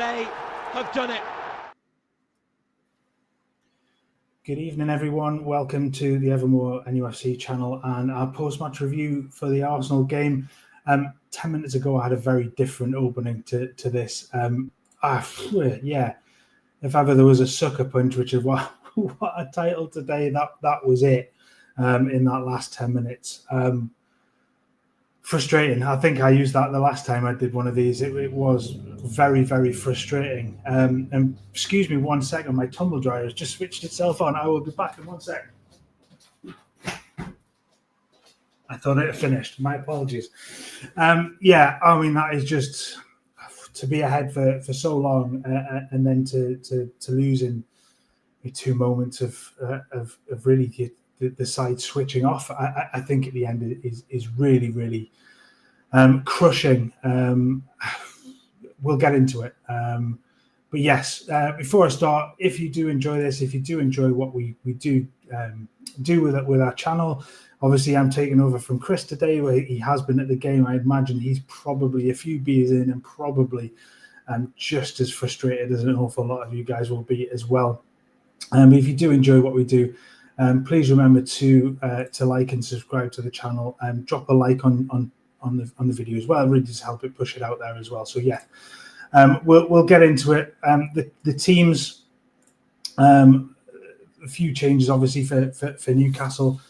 they have done it. Good evening, everyone. Welcome to the Evermore NUFC channel and our post-match review for the Arsenal game. 10 minutes ago, I had a very different opening to this. Yeah, if ever there was a sucker punch, which is what I titled today, that was it in that last 10 minutes. Frustrating. I think I used that the last time I did one of these. It was very, very frustrating. And excuse me 1 second, my tumble dryer has just switched itself on. I will be back in 1 second. I thought it had finished. My apologies. Yeah, I mean, that is just to be ahead for so long and then to lose in 2 moments of really the side switching off. I think at the end is really, really crushing. We'll get into it. But yes, before I start, if you do enjoy this, if you do enjoy what we do with our channel, obviously I'm taking over from Chris today, where he has been at the game. I imagine he's probably a few beers in and probably just as frustrated as an awful lot of you guys will be as well. If you do enjoy what we do, please remember to like and subscribe to the channel and drop a like on the video as well. It really does help it push it out there as well. So yeah, we'll get into it. The teams, a few changes obviously for Newcastle,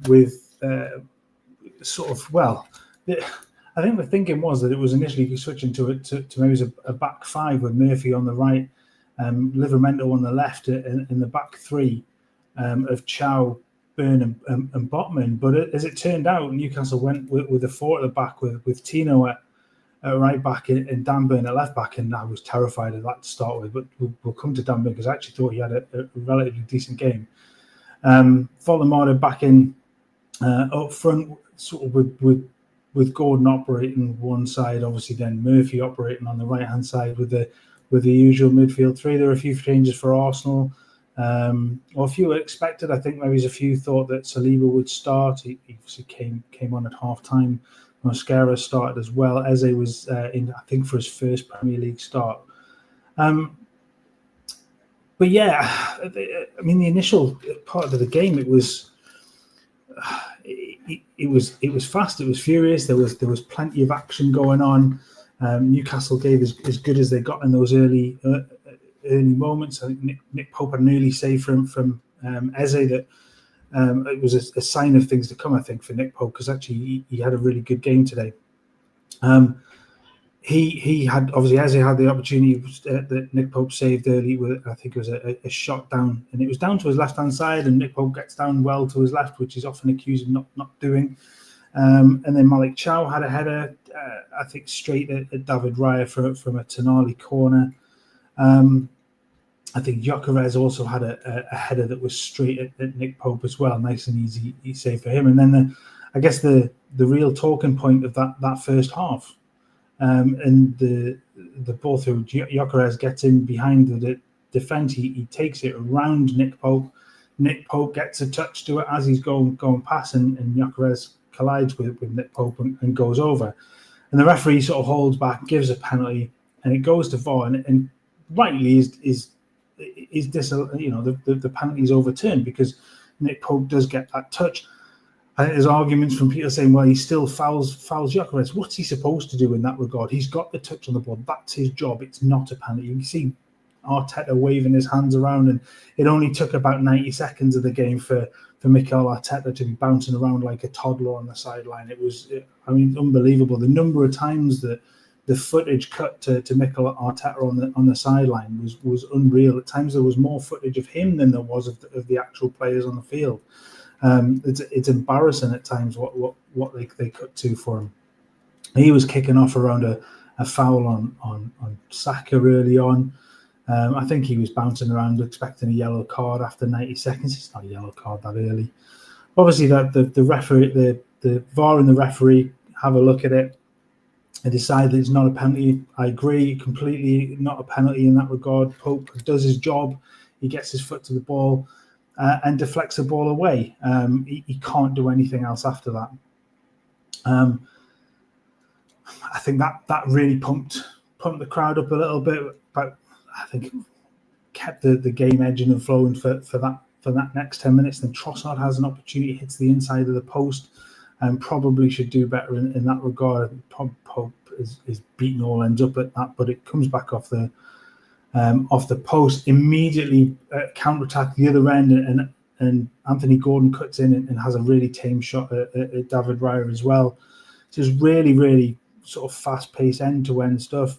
with sort of, well, I think the thinking was that it was initially switching to maybe a back five with Murphy on the right, Livramento on the left, in the back three of Chow, Burn and Botman. But as it turned out, Newcastle went with the four at the back with Tino at right back and Dan Burn at left back, and I was terrified of that to start with. But we'll come to Dan Burn because I actually thought he had a relatively decent game. Woltemade back in up front, sort of with Gordon operating one side, obviously then Murphy operating on the right hand side with the usual midfield three. There were a few changes for Arsenal. Or a few were expected. I think maybe there's a few thought that Saliba would start. He obviously came on at half time. Mosquera started as well. Eze was in, I think, for his first Premier League start. But yeah, I mean, the initial part of the game, it was fast. It was furious. There was plenty of action going on. Newcastle gave as good as they got in those early moments. I think Nick Pope had an early save from Eze that it was a sign of things to come, I think, for Nick Pope, because actually he had a really good game today. He had, obviously, Eze had the opportunity that Nick Pope saved early with, I think it was a shot down, and it was down to his left hand side, and Nick Pope gets down well to his left, which he's often accused of not doing. And then Malik Chow had a header, I think, straight at David Raya from a Tonali corner. I think Gyökeres also had a header that was straight at Nick Pope as well. Nice and easy save for him. And then I guess the real talking point of that first half, and the ball through Gyökeres gets in behind the defence. He takes it around Nick Pope. Nick Pope gets a touch to it as he's going past, and Gyökeres collides with Nick Pope and goes over. And the referee sort of holds back, gives a penalty, and it goes to VAR, and rightly the penalty is overturned because Nick Pope does get that touch. I think there's arguments from people saying, well, he still fouls Gyökeres. What's he supposed to do in that regard? He's got the touch on the ball. That's his job. It's not a penalty. You can see Arteta waving his hands around, and it only took about 90 seconds of the game for Mikel Arteta to be bouncing around like a toddler on the sideline. It was, unbelievable. The number of times that the footage cut to Mikel Arteta on the sideline was unreal. At times there was more footage of him than there was of the actual players on the field. It's embarrassing at times what they cut to for him. He was kicking off around a foul on Saka early on. I think he was bouncing around expecting a yellow card after 90 seconds. It's not a yellow card that early. Obviously, that the referee, the VAR and the referee have a look at it and decide that it's not a penalty. I agree completely, not a penalty in that regard. Pope does his job. He gets his foot to the ball and deflects the ball away. He can't do anything else after that. I think that really pumped pumped the crowd up a little bit, but I think kept the game edging and flowing for that next 10 minutes. Then Trossard has an opportunity, hits the inside of the post, and probably should do better in that regard. Pope is beaten all ends up at that, but it comes back off the post. Immediately counter-attack the other end, and Anthony Gordon cuts in and has a really tame shot at David Raya as well. So it's really, really sort of fast-paced end-to-end stuff.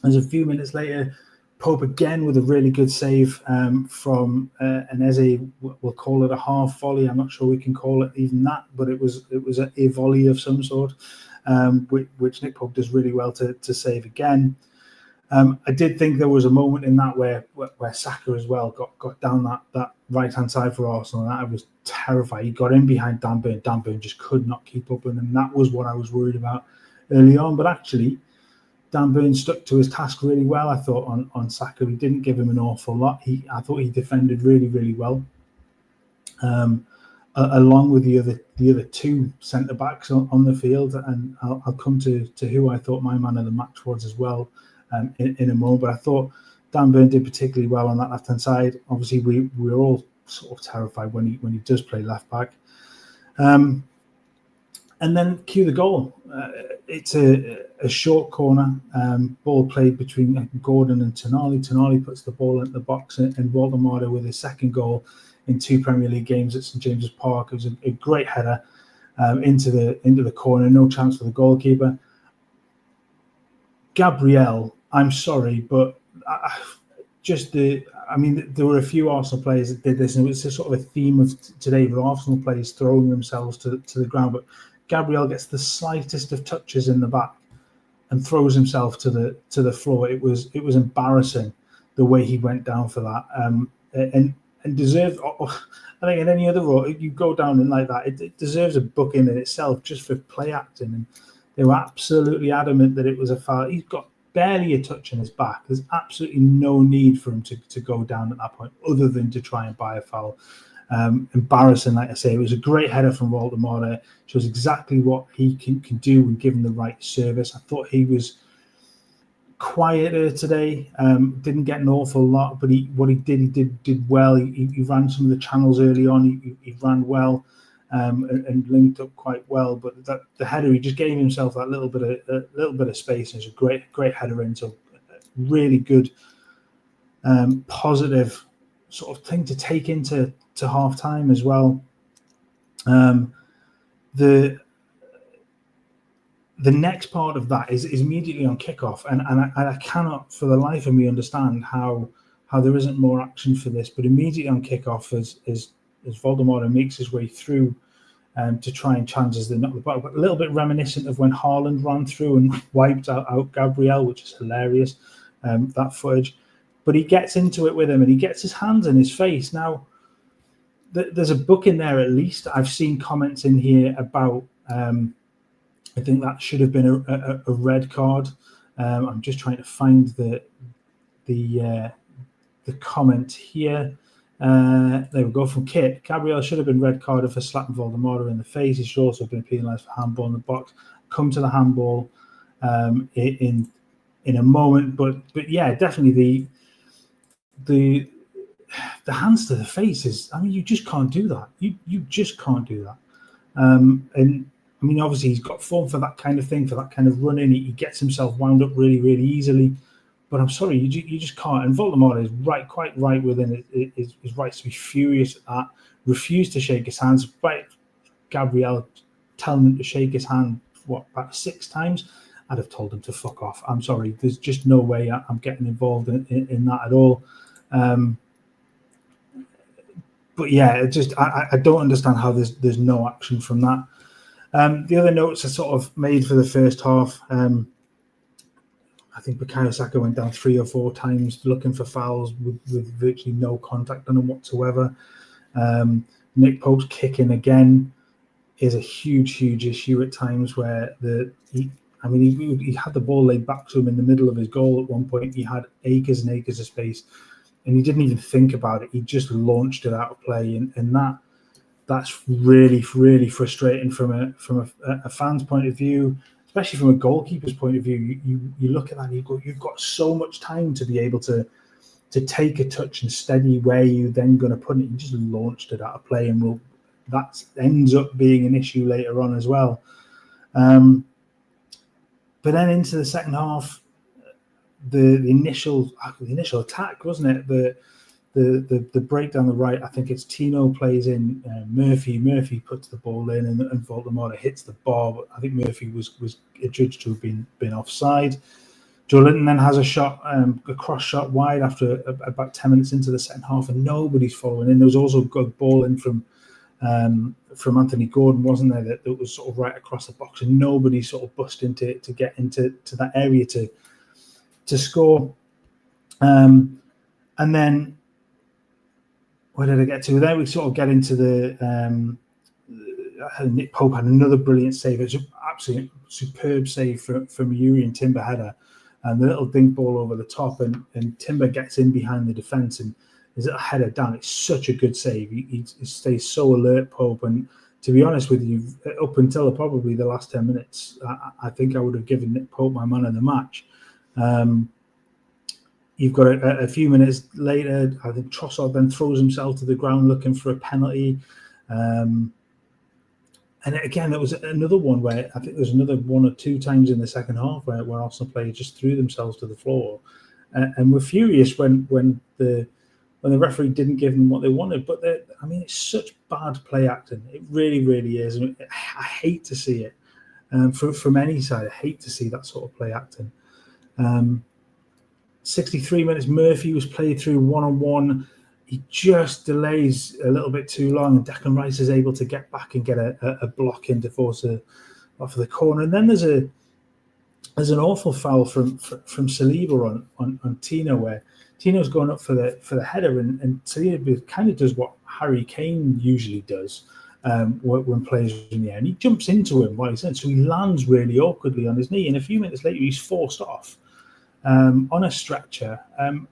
There's a few minutes later, Pope again with a really good save from an Eze. We'll call it a half volley. I'm not sure we can call it even that, but it was a volley of some sort, which Nick Pope does really well to save again. I did think there was a moment in that where Saka as well got down that right-hand side for Arsenal, and I was terrified. He got in behind Dan Burn. Dan Burn just could not keep up with him. That was what I was worried about early on. But actually, Dan Burn stuck to his task really well, I thought, on Saka. He didn't give him an awful lot. I thought he defended really, really well, along with the other two centre-backs on the field. And I'll come to who I thought my man of the match was as well in a moment. But I thought Dan Burn did particularly well on that left-hand side. Obviously, we're all sort of terrified when he does play left-back. And then cue the goal. It's a short corner, ball played between Gordon and Tonali. Tonali puts the ball into the box, and Woltemade with his second goal in 2 Premier League games at St James's Park. It was a great header into the corner. No chance for the goalkeeper. Gabriel, I'm sorry, but there were a few Arsenal players that did this, and it was sort of a theme of today with Arsenal players throwing themselves to the ground. But Gabriel gets the slightest of touches in the back and throws himself to the floor. It was embarrassing the way he went down for that, and deserved. I think in any other role, you go down in like that, it deserves a booking in itself just for play acting. And they were absolutely adamant that it was a foul. He's got barely a touch in his back. There's absolutely no need for him to go down at that point, other than to try and buy a foul. Embarrassing, like I say. It was a great header from Woltemade. Shows exactly what he can do when given the right service. I thought he was quieter today. Didn't get an awful lot, but he did well. He ran some of the channels early on. He ran well and linked up quite well. But the header, he just gave himself that little bit of space. And it's a great header into really good, positive sort of thing to take into half time as well. The next part of that is immediately on kickoff, and I cannot for the life of me understand how there isn't more action for this. But immediately on kickoff, as Woltemade makes his way through to try and chances the knock the ball, but a little bit reminiscent of when Haaland ran through and wiped out Gabriel, which is hilarious, that footage. But he gets into it with him, and he gets his hands in his face. Now, there's a book in there at least. I've seen comments in here about, I think that should have been a red card. I'm just trying to find the comment here. There we go, from Kit. Gabriel should have been red carded for slapping Woltemade in the face. He should also have been penalised for handball in the box. Come to the handball in a moment, but yeah, definitely the hands to the face is. I mean, you just can't do that. You just can't do that. And I mean, obviously he's got form for that kind of thing, for that kind of running. He gets himself wound up really, really easily. But I'm sorry, you just can't. And Woltemade is quite right within his rights to be furious at that. Refused to shake his hands. Right, Gabriel telling him to shake his hand, about 6 times? I'd have told him to fuck off. I'm sorry. There's just no way I'm getting involved in that at all. But yeah, I don't understand how there's no action from that. The other notes I sort of made for the first half. I think Bukayo Saka went down 3 or 4 times looking for fouls with virtually no contact on him whatsoever. Nick Pope's kicking again is a huge issue at times where he had the ball laid back to him in the middle of his goal at one point. He had acres and acres of space, and he didn't even think about it. He just launched it out of play, and that's really frustrating from a fan's point of view, especially from a goalkeeper's point of view, you look at that and you've got so much time to be able to take a touch and steady where you're then going to put it. You just launched it out of play, and that ends up being an issue later on as well. But then into the second half, the initial attack, wasn't it? The break down the right, I think it's Tino plays in Murphy puts the ball in, and Woltemade hits the bar, but I think Murphy was adjudged to have been offside. Joelinton then has a shot, a cross shot wide after about 10 minutes into the second half, and nobody's following in. There was also a good ball in from Anthony Gordon, wasn't there, that was sort of right across the box, and nobody sort of bust into to get into that area to score. And then where did I get to? Then we sort of get into the Nick Pope had another brilliant save. It's an absolutely superb save from Yuri and Timber header, and the little dink ball over the top, and Timber gets in behind the defence, and his little header down. It's such a good save. He stays so alert, Pope. And to be honest with you, up until probably the last 10 minutes, I think I would have given Nick Pope my man of the match. You've got a few minutes later, I think Trossard then throws himself to the ground looking for a penalty. And again, there was another one where I think there's another one or two times in the second half where Arsenal players just threw themselves to the floor and were furious when the referee didn't give them what they wanted. But I mean, it's such bad play acting. It really, really is. And I hate to see it from any side. I hate to see that sort of play acting. 63 minutes, Murphy was played through one-on-one. He just delays a little bit too long, and Declan Rice is able to get back and get a block in to force off of the corner. And then there's an awful foul from Saliba on Tino, where Tino's going up for the header, and Saliba kind of does what Harry Kane usually does when players are in the air, and he jumps into him while he's in. So he lands really awkwardly on his knee, and a few minutes later he's forced off on a stretcher. And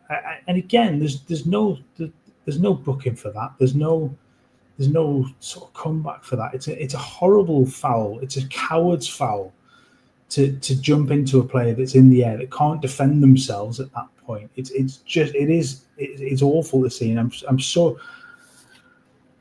again, there's no booking for that. There's no sort of comeback for that. It's a horrible foul. It's a coward's foul to jump into a player that's in the air that can't defend themselves at that point. It's awful to see, and I'm so.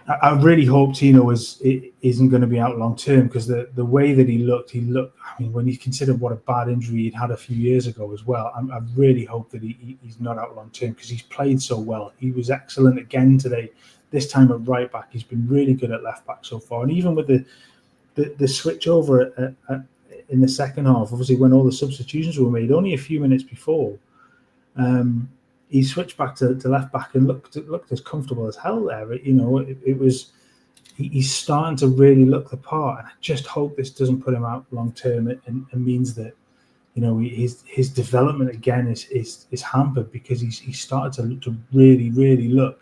I really hope Tino isn't going to be out long term, because the way that he looked. I mean, when you consider what a bad injury he'd had a few years ago as well, I really hope that he's not out long term, because he's played so well. He was excellent again today. This time at right back, he's been really good at left back so far. And even with the switch over in the second half, obviously when all the substitutions were made, only a few minutes before, he switched back to left back and looked as comfortable as hell there. It was he's starting to really look the part, and I just hope this doesn't put him out long term and means that his development again is hampered, because he's started to really, really look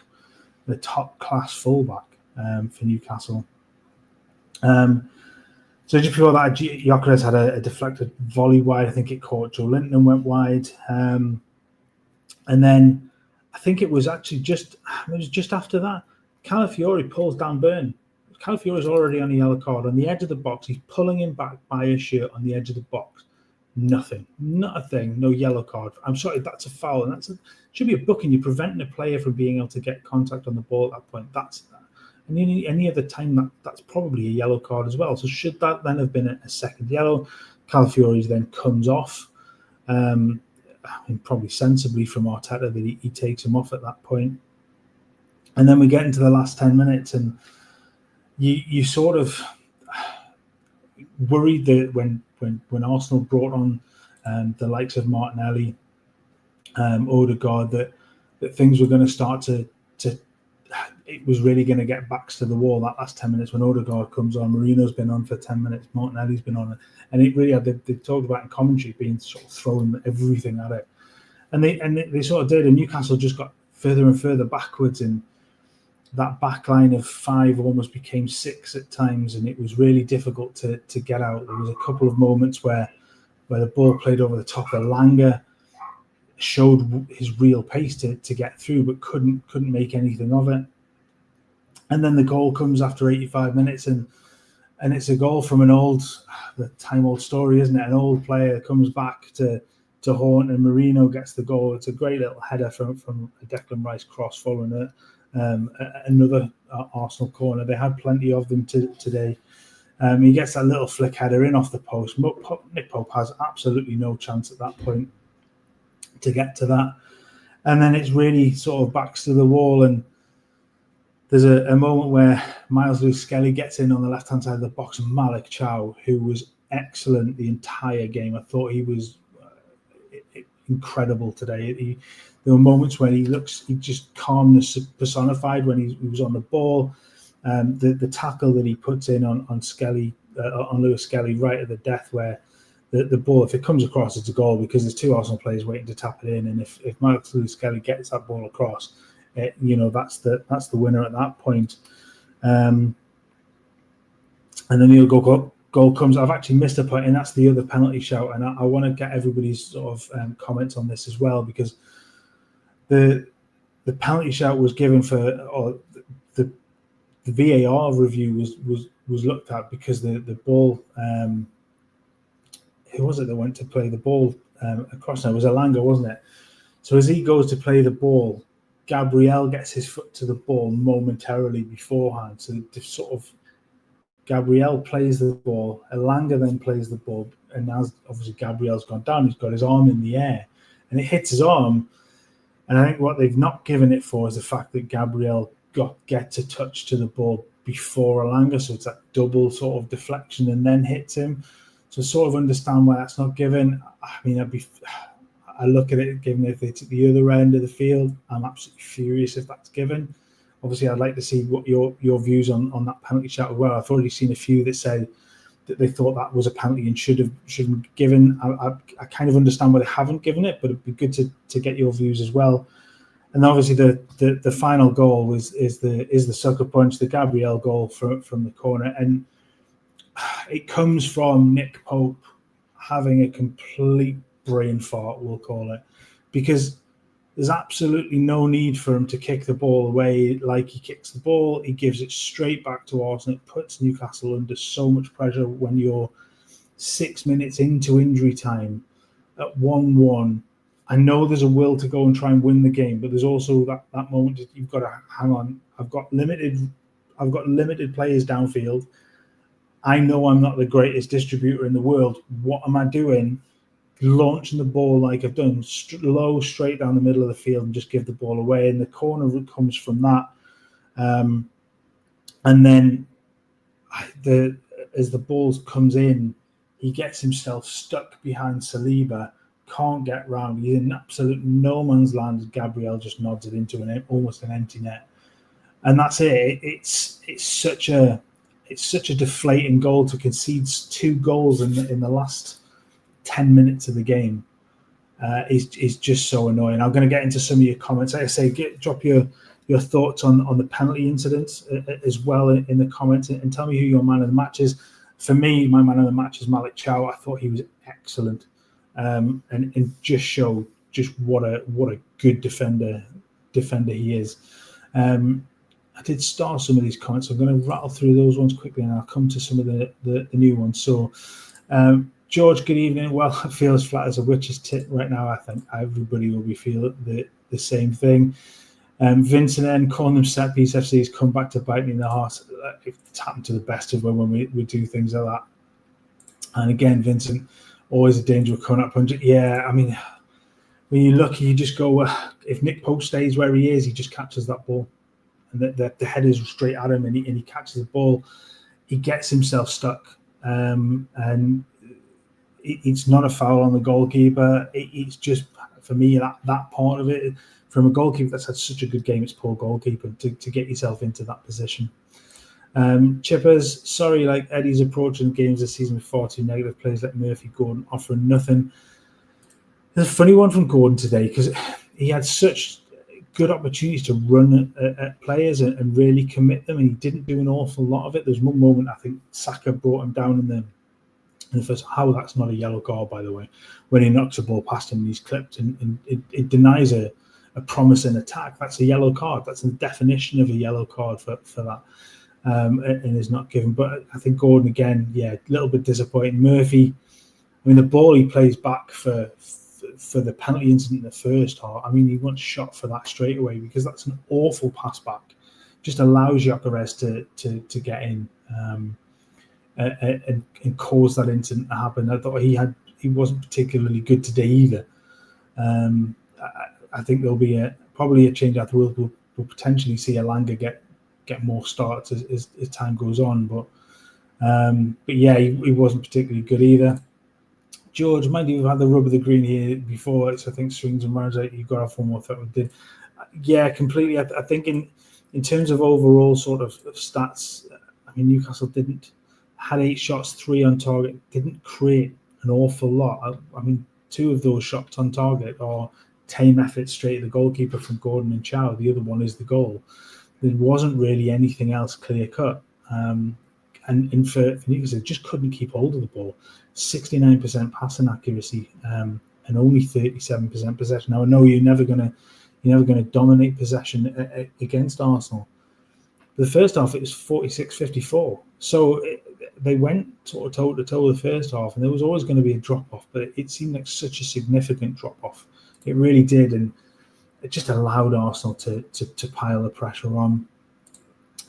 the top class fullback for Newcastle. So just before that, Gyökeres had a deflected volley wide. I think it caught Joelinton and went wide. And then I think it was just after that, Calafiori pulls Dan Burn. Calafiori's already on a yellow card on the edge of the box. He's pulling him back by his shirt on the edge of the box. Nothing, not a thing, no yellow card. I'm sorry, that's a foul, and should be a booking. You're preventing a player from being able to get contact on the ball at that point. And any other time that's probably a yellow card as well. So should that then have been a second yellow? Calafiori then comes off. Probably sensibly from Arteta that he takes him off at that point. And then we get into the last 10 minutes, and you sort of worried that when Arsenal brought on the likes of Martinelli, Odegaard, that things were going to start to it was really going to get backs to the wall that last 10 minutes when Odegaard comes on. Merino's been on for 10 minutes, Martinelli's been on, and it really had, they talked about in commentary being sort of throwing everything at it, and they sort of did, and Newcastle just got further and further backwards, and that back line of 5 almost became 6 at times, and it was really difficult to get out. There was a couple of moments where the ball played over the top of Langer, showed his real pace to get through, but couldn't make anything of it. And then the goal comes after 85 minutes, and and it's a goal from the time-old story, isn't it? An old player comes back to haunt, and Merino gets the goal. It's a great little header from a Declan Rice cross following another Arsenal corner. They had plenty of them today. He gets that little flick header in off the post. Nick Pope has absolutely no chance at that point to get to that. And then it's really sort of backs to the wall, and there's a moment where Miles Lewis-Skelly gets in on the left-hand side of the box, and Malik Chow, who was excellent the entire game. I thought he was incredible today. There were moments when he just calmness personified when he was on the ball. The tackle that he puts in on Skelly, on Lewis-Skelly right at the death, where the ball, if it comes across, it's a goal because there's two Arsenal players waiting to tap it in, and if Mikel Lewis-Skelly gets that ball across, that's the winner at that point. And then the other goal comes. I've actually missed a point, and that's the other penalty shout. And I want to get everybody's sort of comments on this as well, because the penalty shout was given for the VAR review was looked at because the ball. Who was it that went to play the ball across? Now it was Elanga, wasn't it? So as he goes to play the ball, Gabriel gets his foot to the ball momentarily beforehand. So sort of Gabriel plays the ball, Elanga then plays the ball, and as obviously Gabriel's gone down, he's got his arm in the air, and it hits his arm. And I think what they've not given it for is the fact that Gabriel gets a touch to the ball before Elanga, so it's that double sort of deflection and then hits him. So sort of understand why that's not given. I mean, I look at it, given if it's at the other end of the field, I'm absolutely furious if that's given. Obviously, I'd like to see what your views on that penalty shout as well. I've already seen a few that said that they thought that was a penalty and should have been given. I kind of understand why they haven't given it, but it'd be good to get your views as well. And obviously, the final goal is the sucker punch, the Gabriel goal from the corner, and it comes from Nick Pope having a complete brain fart, we'll call it, because there's absolutely no need for him to kick the ball away like he kicks the ball. He gives it straight back to Arsenal. It puts Newcastle under so much pressure when you're 6 minutes into injury time at 1-1. I know there's a will to go and try and win the game, but there's also that moment that you've got to hang on. I've got limited players downfield. I know I'm not the greatest distributor in the world. What am I doing? Launching the ball like I've done, low, straight down the middle of the field and just give the ball away. And the corner comes from that. And then as the ball comes in, he gets himself stuck behind Saliba, can't get round. He's in absolute no man's land. Gabriel just nods it into almost an empty net. And that's it. It's such a deflating goal to concede 2 goals in the last 10 minutes of the game. Is just so annoying. I'm going to get into some of your comments. Like I say, drop your thoughts on the penalty incidents as well in the comments, and tell me who your man of the match is. For me, my man of the match is Malik Chow. I thought he was excellent, and just showed just what a good defender he is. I did start some of these comments. I'm going to rattle through those ones quickly, and I'll come to some of the new ones. So, George, good evening. Well, I feel as flat as a witch's tit right now. I think everybody will be feeling the same thing. Vincent N, calling them set piece FCs, come back to bite me in the heart. It's happened to the best of when we do things like that. And again, Vincent, always a danger of coming up 100. Yeah, I mean, when you look, you just go, if Nick Pope stays where he is, he just captures that ball. And the head is straight at him, and he catches the ball. He gets himself stuck. And it's not a foul on the goalkeeper. It's just, for me, that part of it, from a goalkeeper that's had such a good game, it's poor goalkeeping to get yourself into that position. Chippers, sorry, like Eddie's approaching games this season with far too negative players like Murphy, Gordon, offering nothing. There's a funny one from Gordon today because he had such good opportunities to run at players and really commit them, and he didn't do an awful lot of it. There's one moment, I think Saka brought him down in the first. How that's not a yellow card, by the way, when he knocks a ball past him and he's clipped, and it denies a promising attack. That's a yellow card. That's the definition of a yellow card for that. and is not given. But I think Gordon again, a little bit disappointing. Murphy, I mean, the ball he plays back for the penalty incident in the first half, I mean, he wants shot for that straight away, because that's an awful pass back. Just allows Gyökeres to get in and cause that incident to happen. I thought he wasn't particularly good today either. I think there'll be probably a change. I think we'll potentially see Elanga get more starts as time goes on. But yeah, he wasn't particularly good either. George, mind you, we've had the rub of the green here before. So I think Swings and Rams, you got off one more that we did. Yeah, completely. I think in terms of overall sort of stats, I mean, Newcastle had 8 shots, 3 on target, didn't create an awful lot. I mean, 2 of those shots on target are tame efforts straight at the goalkeeper from Gordon and Chow. The other one is the goal. There wasn't really anything else clear cut. And for Newcastle, just couldn't keep hold of the ball. 69% passing accuracy and only 37% possession. Now I know you're never going to dominate possession against Arsenal. The first half, it was 46-54. So they went sort of toe to toe the first half, and there was always going to be a drop off, but it seemed like such a significant drop off. It really did, and it just allowed Arsenal to pile the pressure on.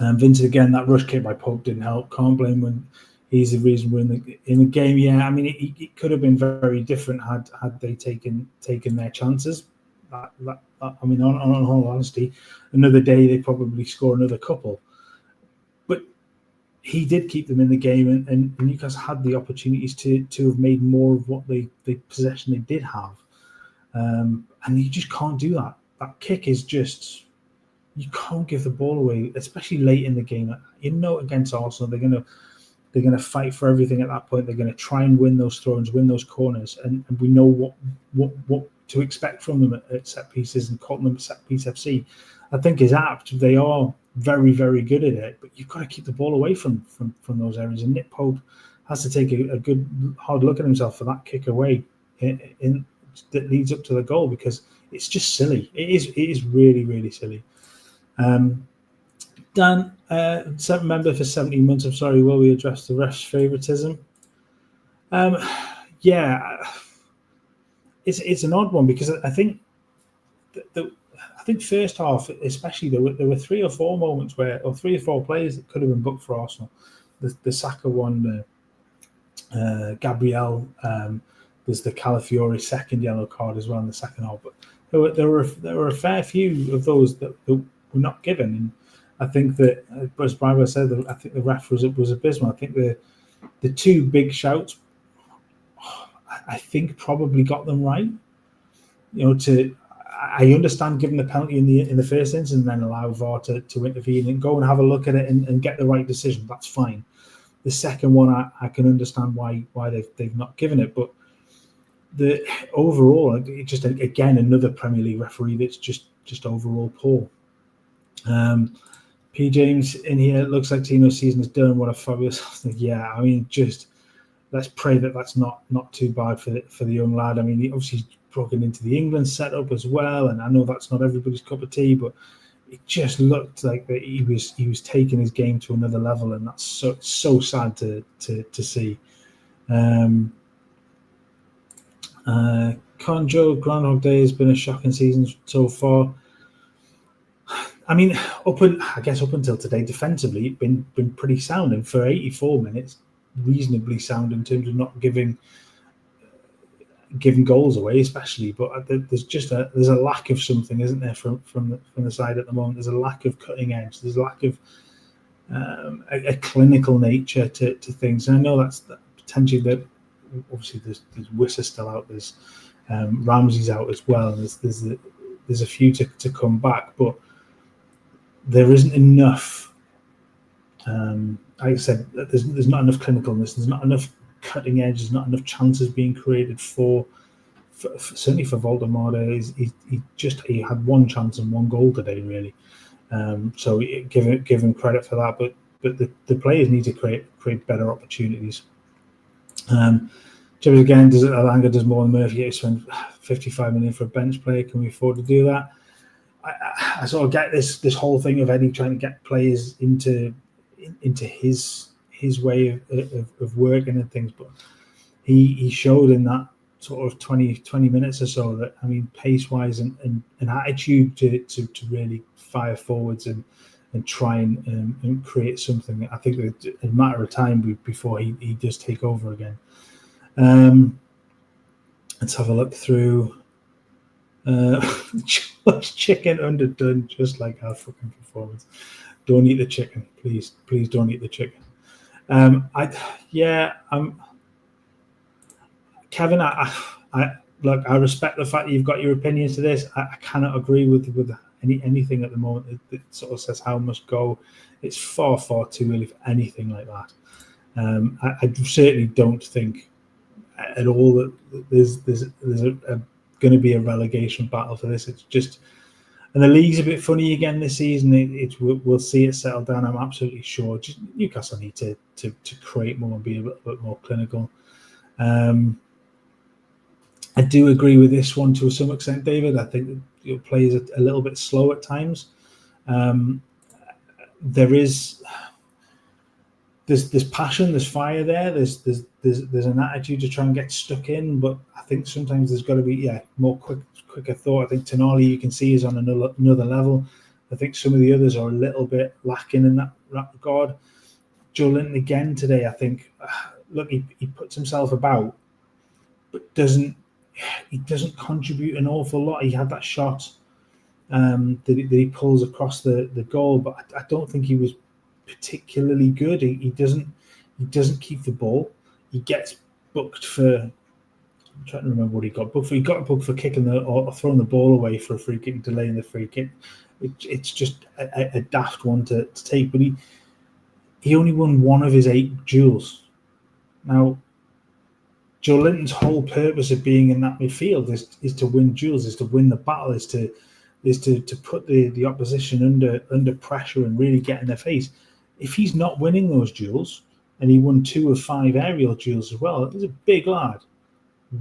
Vincent, again, that rush kick by Pope didn't help. Can't blame when he's the reason we're in the game. Yeah, I mean, it could have been very different had they taken their chances. I mean, on all honesty, another day they probably score another couple. But he did keep them in the game, and Newcastle had the opportunities to have made more of what the possession they did have. And you just can't do that. That kick is just... You can't give the ball away, especially late in the game. Against Arsenal, they're gonna fight for everything at that point. They're gonna try and win those throws, win those corners, and we know what to expect from them at set pieces, and calling them set piece FC, I think, is apt. They are very, very good at it, but you've got to keep the ball away from those areas. And Nick Pope has to take a good hard look at himself for that kick away in that leads up to the goal, because it's just silly. It is really, really silly. Dan, 7 member for 17 months. I'm sorry, will we address the ref's favouritism? Yeah, it's an odd one, because I think first half, especially, there were 3 or 4 moments or 3 or 4 players that could have been booked for Arsenal. The Saka one, Gabriel. There's the Calafiori second yellow card as well in the second half. But there were a fair few of those that were not given, and I think that, as Brian said, I think the ref was abysmal. I think the 2 big shouts, I think, probably got them right. I understand giving the penalty in the first instance and then allow VAR to intervene and go and have a look at it and get the right decision. That's fine. The second one, I can understand why they've not given it, but the overall, it just, again, another Premier League referee that's just overall poor. P. James in here, it looks like Tino's season is done. What a fabulous thing. Yeah, I mean, just let's pray that that's not too bad for the young lad. I mean, he obviously broken into the England setup as well, and I know that's not everybody's cup of tea, but it just looked like that he was taking his game to another level, and that's so sad to see. Conjo, Groundhog Day has been a shocking season so far. I mean, up until today, defensively, it's been pretty sound, and for 84 minutes, reasonably sound in terms of not giving goals away, especially. But there's a lack of something, isn't there, from the side at the moment? There's a lack of cutting edge. There's a lack of a clinical nature to things. And I know that's potentially that. Obviously, there's Wissa still out. There's Ramsey's out as well. And there's a few to come back, but there isn't enough. Like I said, there's not enough clinicalness. There's not enough cutting edge. There's not enough chances being created for certainly for Woltemade. He had 1 chance and 1 goal today, really. So give him credit for that. But the players need to create better opportunities. James again, Elanga does more than Murphy. Spend 55 million for a bench player. Can we afford to do that? I sort of get this whole thing of Eddie trying to get players into into his way of working and things. But he showed in that sort of 20 minutes or so that, I mean, pace wise and attitude to really fire forwards and try and create something. I think that in a matter of time before he does take over again. Let's have a look through. Chicken underdone, just like our fucking performance. Don't eat the chicken, please don't eat the chicken. Kevin, I look, I respect the fact that you've got your opinions to this. I cannot agree with anything at the moment that sort of says how must go. It's far too early for anything like that. I certainly don't think at all that there's going to be a relegation battle for this. It's just, and the league's a bit funny again this season. We'll see it settle down. I'm absolutely sure. Just Newcastle need to create more and be a little bit more clinical. I do agree with this one to some extent, David. I think your play is a little bit slow at times. There's passion, there's fire there. There's an attitude to try and get stuck in, but I think sometimes there's got to be more quicker thought. I think Tonali, you can see, is on another level. I think some of the others are a little bit lacking in that regard. Joelinton again today, I think. Look, he puts himself about, but he doesn't contribute an awful lot. He had that shot that he pulls across the goal, but I don't think he was particularly good. He doesn't keep the ball. He gets booked for, I'm trying to remember what he got booked for. He got booked for kicking or throwing the ball away for a free kick, delaying the free kick. It's just a daft one to take. But he only won one of his 8 duels. Now, Joelinton's whole purpose of being in that midfield is to win duels, is to win the battle, is to put the opposition under pressure and really get in their face. If he's not winning those duels, and he won 2 of 5 aerial duels as well, he's a big lad.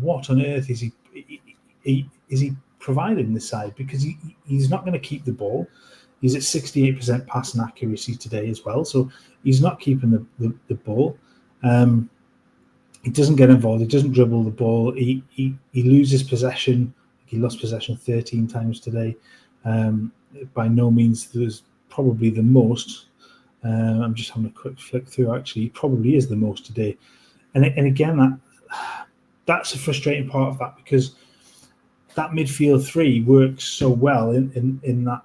What on earth is he providing this side? Because he's not going to keep the ball. He's at 68% passing accuracy today as well, so he's not keeping the ball. He doesn't get involved. He doesn't dribble the ball. He loses possession. He lost possession 13 times today. By no means there's probably the most. I'm just having a quick flick through. Actually, he probably is the most today. And again, that's a frustrating part of that, because that midfield 3 works so well in that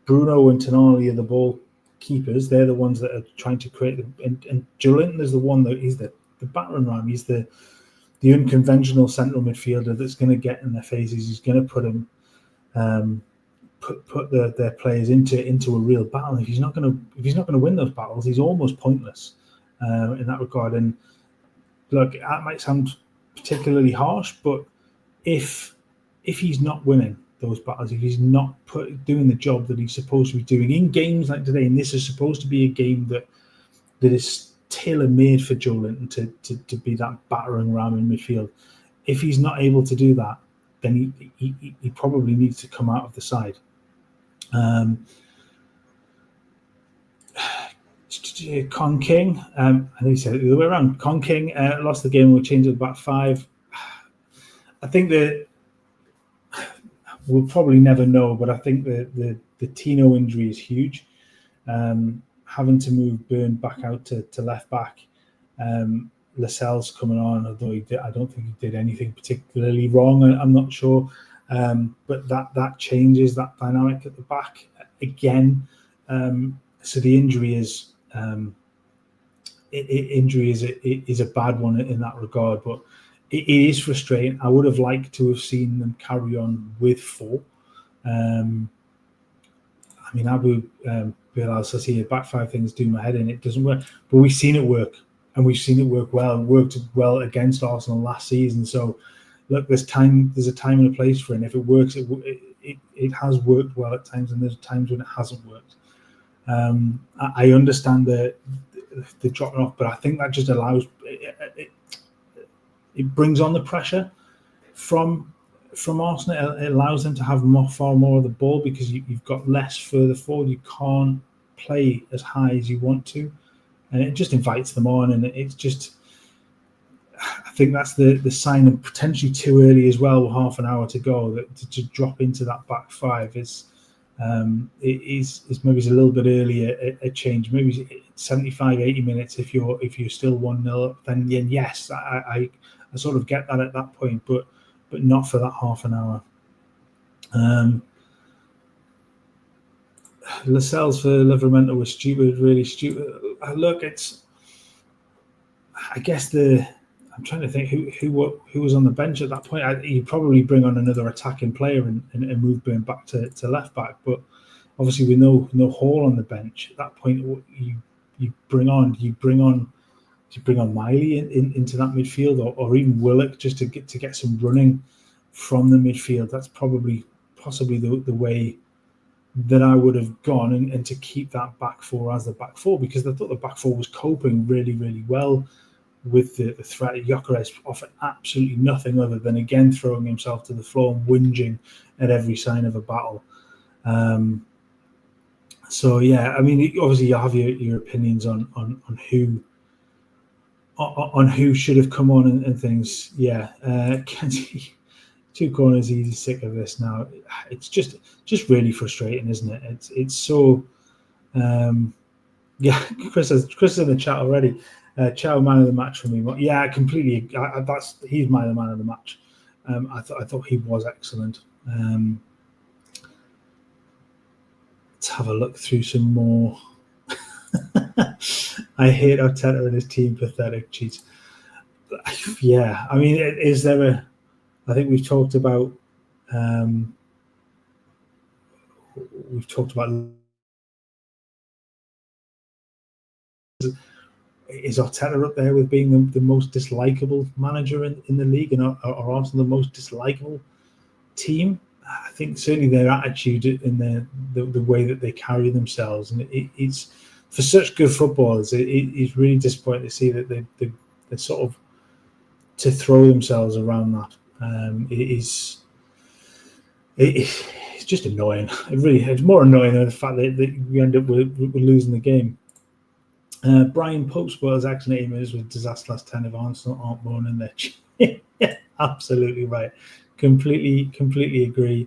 Bruno and Tonali are the ball keepers. They're the ones that are trying to create and Joelinton is the one that he's the battering ram. He's the unconventional central midfielder that's going to get in their faces. He's going to put them put their players into a real battle. If he's not going to win those battles, he's almost pointless in that regard. And look, that might sound particularly harsh, but if he's not winning those battles, if he's not doing the job that he's supposed to be doing in games like today, and this is supposed to be a game that is tailor-made for Joelinton to be that battering ram in midfield, if he's not able to do that, then he probably needs to come out of the side. Con King, I think he said it the other way around. Con King lost the game. We'll change it to back 5. I think that we'll probably never know, but I think the Tino injury is huge. Having to move Burn back out to left back. Lascelles coming on, although I don't think he did anything particularly wrong. I'm not sure, but that changes that dynamic at the back again. So the injury is is a bad one in that regard, but it is frustrating. I would have liked to have seen them carry on with 4. I mean, Abu Bilal says here, back 5 things do my head in. It doesn't work, but we've seen it work, and we've seen it work well. It worked well against Arsenal last season. So, look, there's a time and a place for it. And if it works, it has worked well at times, and there's times when it hasn't worked. I understand the dropping off, but I think that just allows it brings on the pressure from Arsenal. It allows them to have far more of the ball, because you've got less further forward. You can't play as high as you want to, and it just invites them on, and it's just, I think that's the sign of potentially too early as well, with half an hour to go, that to drop into that back five is maybe it's a little bit early a change, maybe 75, 80 minutes if you're still 1-0 up, then yes, I sort of get that at that point, but not for that half an hour. Lascelles for Livermore was stupid, really stupid. Look, I guess I'm trying to think who was on the bench at that point. You'd probably bring on another attacking player and move Burn back to left back, but obviously with no Hall on the bench at that point, you bring on Miley into that midfield, or even Willock, just to get some running from the midfield. That's possibly the way that I would have gone, and to keep that back four as the back four, because I thought the back four was coping really, really well with the threat. Gyökeres offered absolutely nothing other than, again, throwing himself to the floor and whinging at every sign of a battle. So yeah, I mean, obviously you have your opinions on who should have come on and things. Yeah, Kenzie, 2 corners, easy, sick of this now. It's just really frustrating, isn't it? It's so. Yeah, Chris is in the chat already. Chow, man of the match for me. Yeah, completely. He's my man of the match. I thought he was excellent. Let's have a look through some more. I hate Arteta and his team. Pathetic. Jeez. Yeah, I mean, is there I think we've talked about. Is Arteta up there with being the most dislikable manager in the league, and are Arsenal the most dislikable team? I think certainly their attitude and the way that they carry themselves, and it's for such good footballers. It's really disappointing to see that they sort of to throw themselves around that. It's just annoying. It's more annoying than the fact that we end up with losing the game. Brian Pope's was actually emails with disaster last 10 if Arsenal aren't moaning their yeah, absolutely right. Completely agree.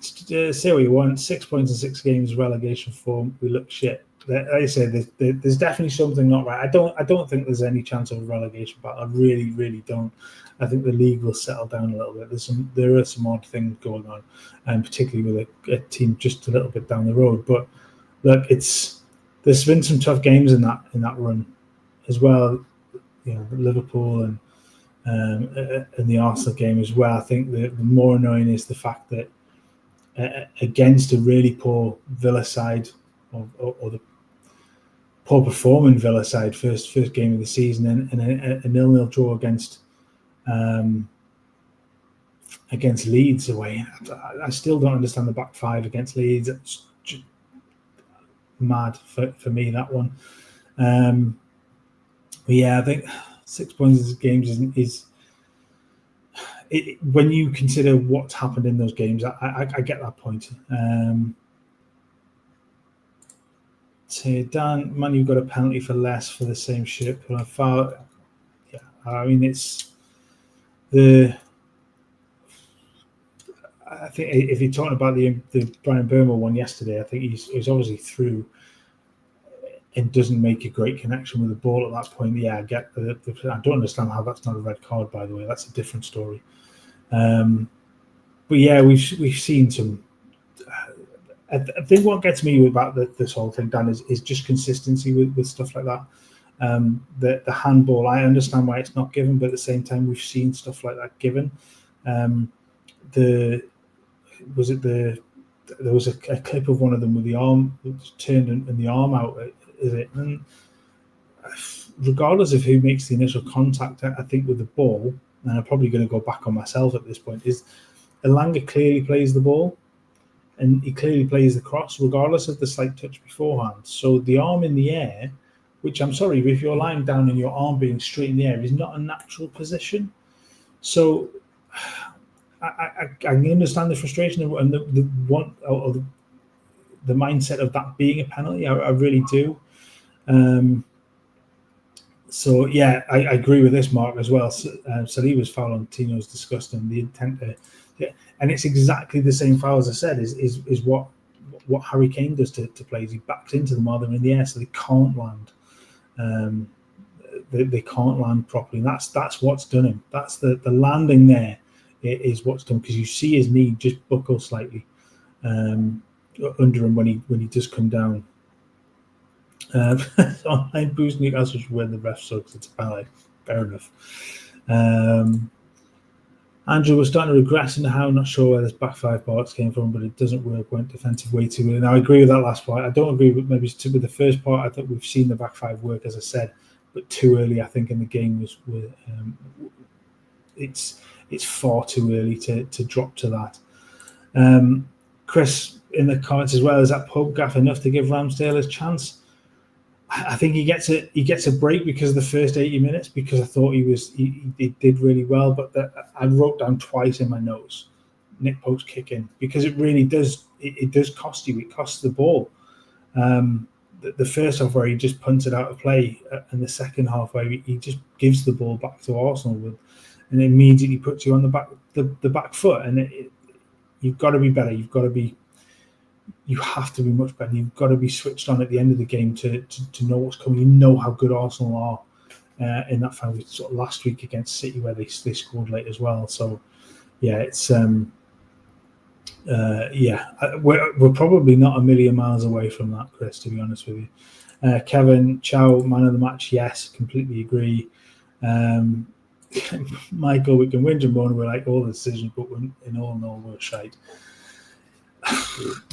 Say what you want. 6 points in 6 games, relegation form. We look shit. Like I say, there's definitely something not right. I don't think there's any chance of a relegation battle. I really, really don't. I think the league will settle down a little bit. There are some odd things going on, and particularly with a team just a little bit down the road. But look, there's been some tough games in that run as well. You know, Liverpool and the Arsenal game as well. I think the more annoying is the fact that against a really poor Villa side, or the poor performing Villa side, first game of the season, and a 0-0 draw against Leeds away. I still don't understand the back five against Leeds. It's just mad for me, that one. But yeah, I think 6 points in games is when you consider what's happened in those games. I get that point. So Dan, man, you got a penalty for less for the same shit. But I foul. Yeah, I mean I think if you're talking about the Brian Burma one yesterday, I think he's obviously through and doesn't make a great connection with the ball at that point. Yeah, I get I don't understand how that's not a red card, by the way. That's a different story. But yeah, we've seen some. I think what gets me about this whole thing, Dan, is just consistency with stuff like that. The handball, I understand why it's not given, but at the same time, we've seen stuff like that given. There was a clip of one of them with the arm turned and the arm out. Is it? And regardless of who makes the initial contact, I think with the ball, and I'm probably going to go back on myself at this point, is Elanga clearly plays the ball, and he clearly plays the cross, regardless of the slight touch beforehand. So the arm in the air, which I'm sorry, if you're lying down and your arm being straight in the air, is not a natural position. So I understand the frustration and the want, or the mindset of that being a penalty. I really do. So yeah, I agree with this, Mark, as well. Saliba's foul on Tino's disgusting. The intent to, and it's exactly the same foul as I said. Is what Harry Kane does to players. He backs into them while they're in the air, so they can't land. They can't land properly. And that's what's done him. That's the landing there is what's done, because you see his knee just buckle slightly under him when he does come down. Online boost Newcastle should win, the ref sucks. It's a penalty. Fair enough. Andrew, we're starting to regress into how, not sure where this back five bollocks came from, but it doesn't work. Went defensive way too early. Now I agree with that last part. I don't agree with maybe with the first part. I think we've seen the back five work, as I said, but too early. I think in the game was it's far too early to drop to that. Chris in the comments as well, is that pub gaff enough to give Ramsdale his chance? I think he gets a break because of the first 80 minutes, because I thought he did really well, but I wrote down twice in my notes Nick Pope's kick in, because it really does cost you. It costs the ball. The first half where he just punted out of play, and the second half where he just gives the ball back to Arsenal and immediately puts you on the back foot, and you've got to be better. You have to be much better. You've got to be switched on at the end of the game to know what's coming. You know how good Arsenal are in that final, sort of last week against City, where they scored late as well. So yeah, it's we're probably not a million miles away from that, Chris, to be honest with you. Kevin Chow, man of the match, yes, completely agree. Michael, we can whinge and moan, we're like all the decisions, but in all we're shite.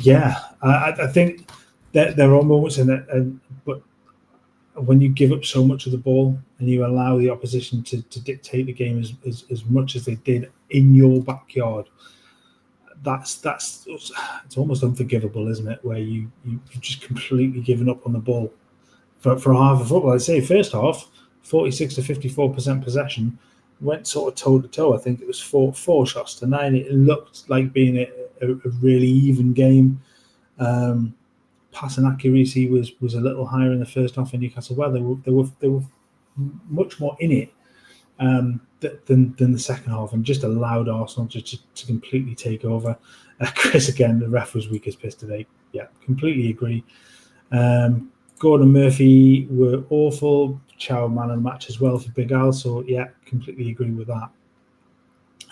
Yeah, I think that there are moments in it, but when you give up so much of the ball and you allow the opposition to dictate the game as much as they did in your backyard, it's almost unforgivable, isn't it? Where you've just completely given up on the ball for half of football. I'd say first half, 46 to 54% possession, went sort of toe to toe. I think it was four shots to 9. It looked like being a really even game. Passing accuracy was a little higher in the first half in Newcastle. Well, they were much more in it than the second half, and just allowed Arsenal to completely take over. Chris, again, the ref was weak as piss today. Yeah, completely agree. Gordon Murphy were awful. Chow, man of the match as well for Big Al. So yeah, completely agree with that.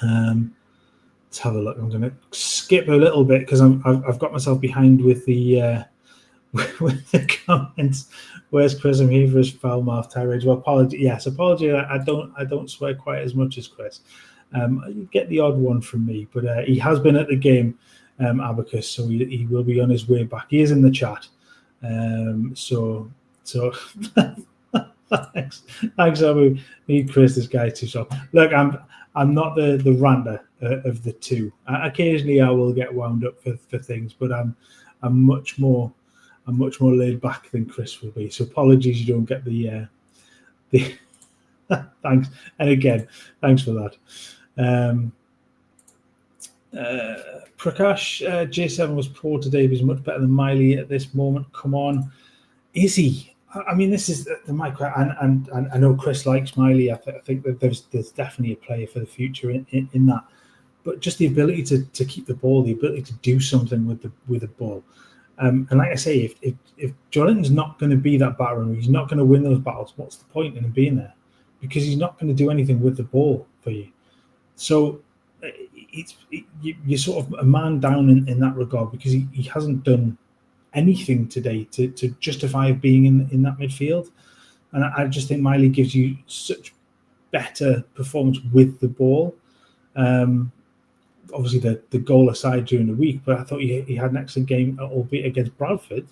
Let's have a look. I'm going to skip a little bit because I've got myself behind with the comments. Where's Chris? I'm here for his foul mouth tirade. Well, apology. Yes, apology. I don't swear quite as much as Chris. You get the odd one from me, but he has been at the game, Abacus, so he will be on his way back. He is in the chat. So thanks. Me, Chris, this guy too soft. Look, I'm not the ranter of the two. Occasionally, I will get wound up for things, but I'm much more laid back than Chris will be. So apologies, you don't get the thanks. And again, thanks for that. Prakash, J7 was poor today. He's much better than Miley at this moment. Come on, is he? I mean, this is the micro, and I know Chris likes Miley. I think that there's definitely a player for the future in that. But just the ability to keep the ball, the ability to do something with the ball. And like I say, if Joelinton's not going to be that batter, he's not going to win those battles, what's the point in him being there? Because he's not going to do anything with the ball for you. So you're sort of a man down in that regard, because he hasn't done anything today to justify being in that midfield. And I just think Miley gives you such better performance with the ball. Obviously, the goal aside during the week, but I thought he had an excellent game, albeit against Bradford.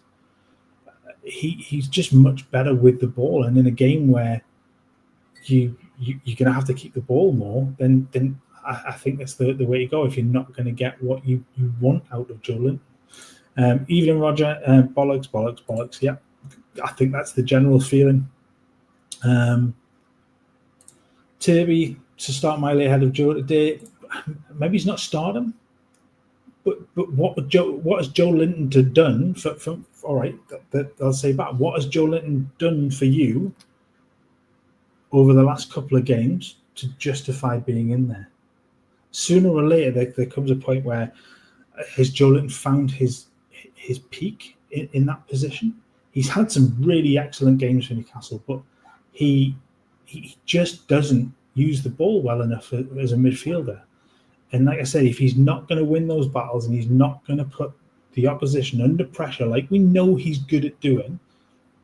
He's just much better with the ball, and in a game where you're going to have to keep the ball more, then I think that's the way to go if you're not going to get what you want out of Joelinton. Evening, Roger. Bollocks. Yeah, I think that's the general feeling. Turby to start Miley ahead of Joe today. Maybe he's not stardom. But what has Joe Linton done for all right? I'll say back. What has Joe Linton done for you over the last couple of games to justify being in there? Sooner or later, there comes a point where has Joe Linton found his peak in that position. He's had some really excellent games for Newcastle, but he just doesn't use the ball well enough as a midfielder. And like I said, if he's not going to win those battles and he's not going to put the opposition under pressure like we know he's good at doing,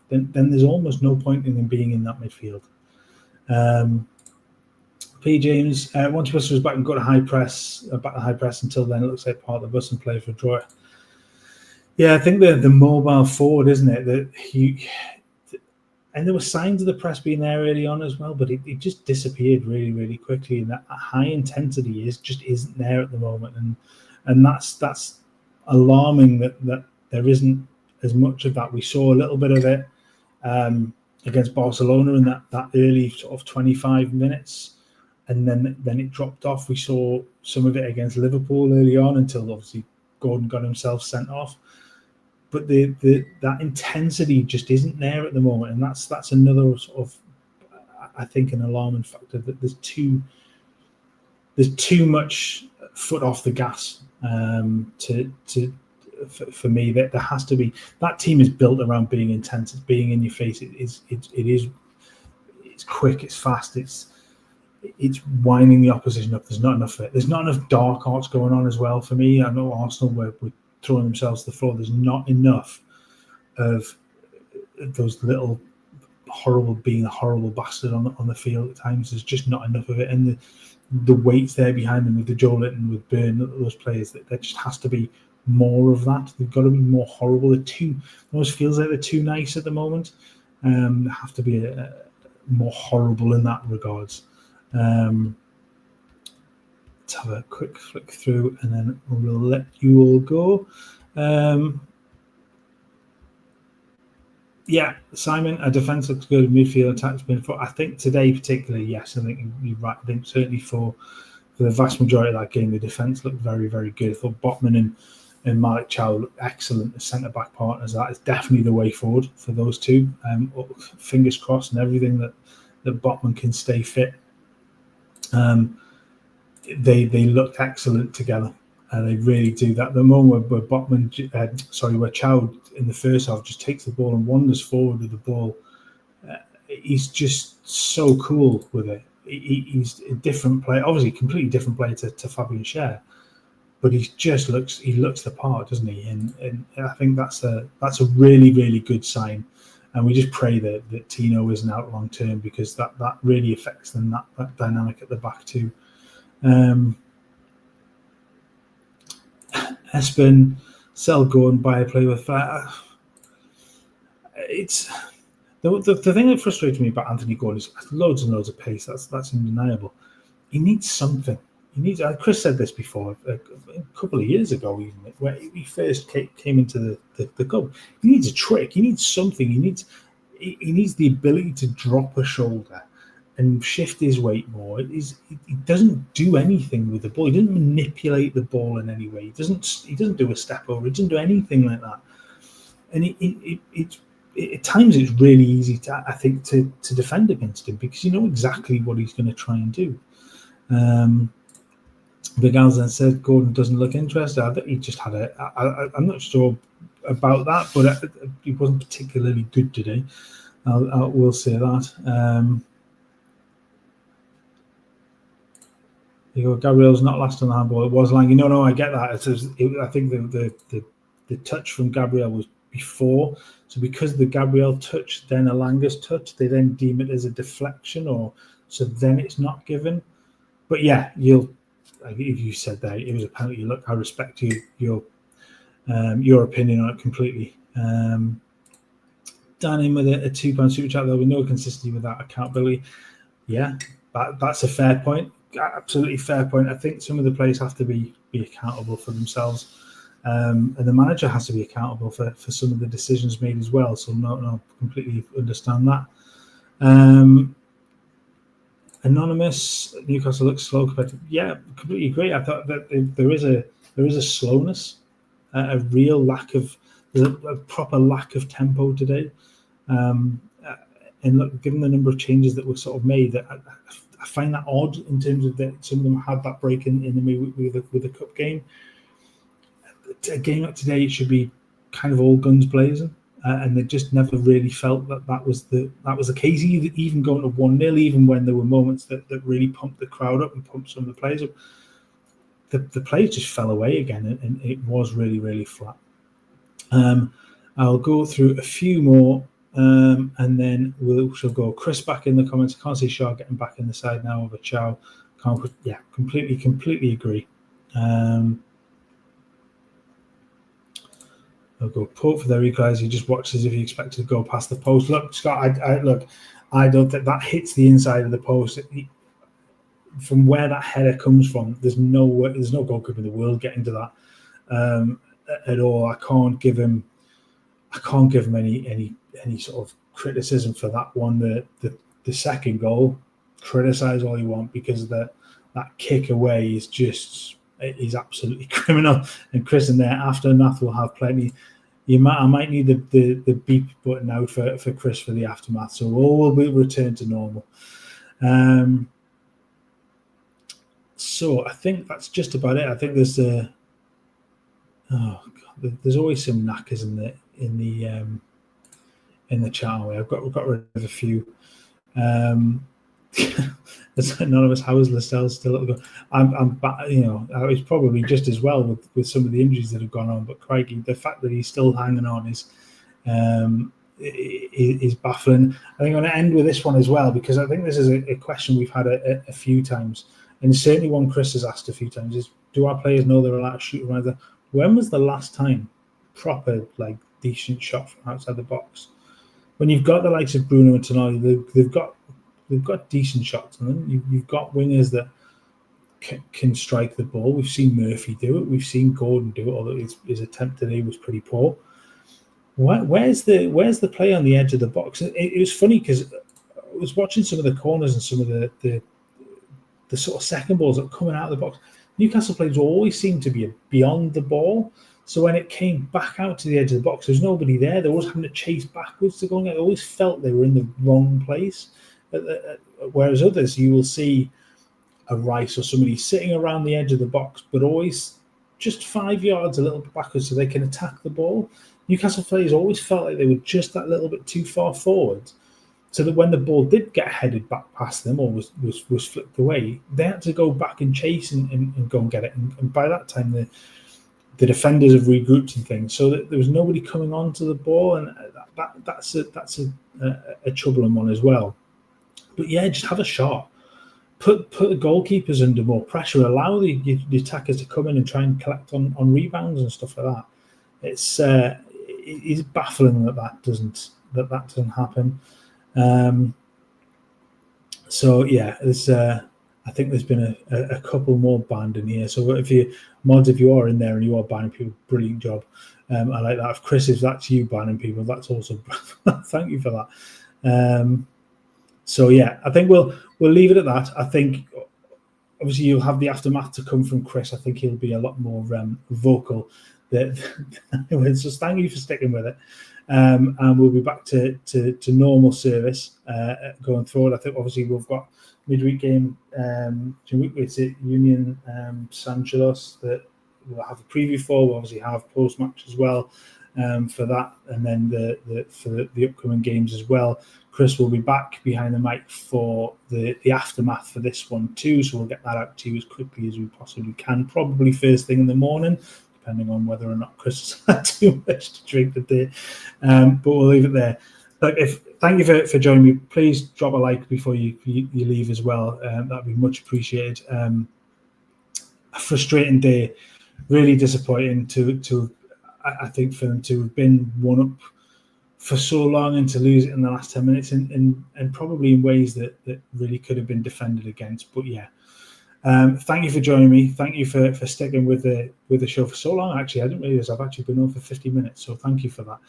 then there's almost no point in him being in that midfield. P. James, once Buster was back and got a high press, until then it looks like part of the bus and play for a draw. Yeah, I think the mobile forward, isn't it? That and there were signs of the press being there early on as well, but it just disappeared really, really quickly. And that high intensity just isn't there at the moment, and that's alarming that there isn't as much of that. We saw a little bit of it against Barcelona in that early sort of 25 minutes, and then it dropped off. We saw some of it against Liverpool early on until obviously Gordon got himself sent off. But that intensity just isn't there at the moment, and that's another sort of, I think, an alarming factor that there's too much foot off the gas for me. That there has to be, that team is built around being intense. It's being in your face. It's quick. It's fast. It's winding the opposition up. There's not enough of it. There's not enough dark arts going on as well for me. I know Arsenal were throwing themselves to the floor. There's not enough of those little being a horrible bastard on the field at times. There's just not enough of it, and the weights there behind them with the Joe Linton, with Byrne, those players, that there just has to be more of that. They've got to be more horrible. It almost feels like they're too nice at the moment. They have to be more horrible in that regards. Let's have a quick flick through and then we'll let you all go. Yeah, Simon, our defence looks good. Midfield attack's been for, I think today particularly, yes, I think you're right. I think certainly for the vast majority of that game, the defence looked very, very good. I thought Botman and Malik Chow looked excellent as centre-back partners. That is definitely the way forward for those two. Fingers crossed and everything that Botman can stay fit. They looked excellent together, and they really do that. The moment where where Chow in the first half just takes the ball and wanders forward with the ball, he's just so cool with it. He's a different player, obviously a completely different player to Fabian Schär, but he looks the part, doesn't he? And I think that's a really, really good sign. And we just pray that Tino isn't out long term, because that really affects them, that dynamic at the back too. Espen, sell Gordon, buy a play with flat. It's the thing that frustrates me about Anthony Gordon is loads and loads of pace. That's undeniable. He needs something. He needs. Chris said this before a couple of years ago, even where he first came into the club. He needs a trick. He needs something. He needs the ability to drop a shoulder and shift his weight more. He doesn't do anything with the ball. He doesn't manipulate the ball in any way. He doesn't do a step over. He doesn't do anything like that. And at times it's really easy to defend against him, because you know exactly what he's going to try and do. Big Al then said Gordon doesn't look interested. I think he just had I'm not sure about that, but he wasn't particularly good today. We'll say that. You go, Gabriel's not last on the handball. It was Lange. No, I get that. I think the touch from Gabriel was before. So because the Gabriel touch, then Alanga's touch, they then deem it as a deflection, so then it's not given. But yeah, if you said that it was a penalty, look, I respect your opinion on it completely. Dan in with a £2 super chat. There'll be no consistency with that accountability. Yeah, that's a fair point. Absolutely fair point. I think some of the players have to be accountable for themselves, and the manager has to be accountable for some of the decisions made as well. So no, completely understand that. Anonymous, Newcastle looks slow compared to, yeah, completely agree. I thought that there is there is a slowness, a real lack of, a proper lack of tempo today. And look, given the number of changes that were sort of made, I find that odd in terms of that some of them had that break in with the cup game. A game like today, it should be kind of all guns blazing, and they just never really felt that was the case. Even going to 1-0, even when there were moments that really pumped the crowd up and pumped some of the players up, the players just fell away again, and it was really, really flat. I'll go through a few more, and then she'll go. Chris back in the comments. I can't see Shah getting back in the side now over Chow. Completely agree. I'll go Pope for the equaliser. He just watched as if he expected to go past the post. Look, Scott, I don't think that hits the inside of the post. From where that header comes from, there's no goalkeeper in the world getting to that at all. I can't give him any sort of criticism for that one. The second goal, criticize all you want, because that kick away is absolutely criminal. And Chris in there aftermath will have plenty. I might need the beep button out for Chris for the aftermath, so all will be returned to normal. So I think that's just about it. I think there's there's always some knackers in the channel. I've got rid of a few. There's anonymous. How is Lascelles still at the goal? I was probably just as well with some of the injuries that have gone on. But crikey, the fact that he's still hanging on is baffling. I think I'm going to end with this one as well, because I think this is a question we've had a few times, and certainly one Chris has asked a few times: is do our players know they're allowed to shoot from outside? When was the last time proper decent shot from outside the box? When you've got the likes of Bruno and Tonali, they've got decent shots, and then you've got wingers that can strike the ball. We've seen Murphy do it. We've seen Gordon do it, although his attempt today was pretty poor. Where's the play on the edge of the box? It was funny because I was watching some of the corners and some of the sort of second balls that were coming out of the box. Newcastle players always seemed to be beyond the ball. So when it came back out to the edge of the box, there's nobody there. They're always having to chase backwards to go. I always felt they were in the wrong place. Whereas others, you will see a Rice or somebody sitting around the edge of the box, but always just 5 yards a little bit backwards so they can attack the ball. Newcastle players always felt like they were just that little bit too far forward, so that when the ball did get headed back past them or was flipped away, they had to go back and chase and go and get it. And by that time, the defenders have regrouped and things, so that there was nobody coming onto the ball, and that's a troubling one as well. But yeah, just have a shot. Put the goalkeepers under more pressure. Allow the attackers to come in and try and collect on rebounds and stuff like that. It's baffling that doesn't happen. So yeah, I think there's been a couple more banned in here. So if you are in there and you are banning people, brilliant job. I like that. If that's you banning people, that's also thank you for that. So yeah, I think we'll leave it at that. I think obviously you'll have the aftermath to come from Chris. I think he'll be a lot more vocal. So thank you for sticking with it. And we'll be back to normal service going forward. I think obviously we've got midweek game. It's at Union San Carlos that we'll have a preview for. We'll obviously have post match as well for that, and then for the upcoming games as well. Chris will be back behind the mic for the aftermath for this one too, so we'll get that out to you as quickly as we possibly can, probably first thing in the morning, depending on whether or not Chris has had too much to drink today. But we'll leave it there. Look, thank you for joining me. Please drop a like before you leave as well. That'd be much appreciated. A frustrating day, really disappointing to I think for them to have been one up for so long and to lose it in the last 10 minutes and probably in ways that really could have been defended against. But yeah, thank you for joining me. Thank you for sticking with the show for so long. Actually, I didn't realize I've actually been on for 50 minutes, so thank you for that.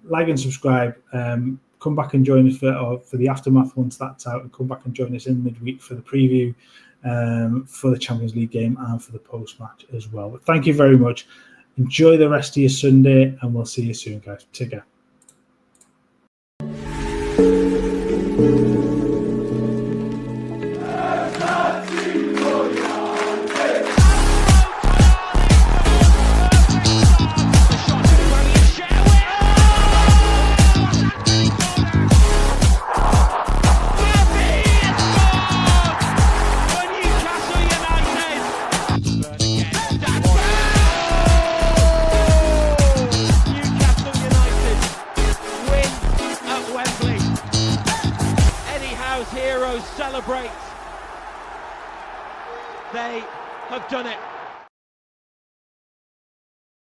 Like and subscribe. Come back and join us for the aftermath once that's out, and come back and join us in midweek for the preview. for the Champions League game and for the post-match as well. But thank you very much. Enjoy the rest of your Sunday, and we'll see you soon, guys. Take care. Heroes celebrate. They have done it.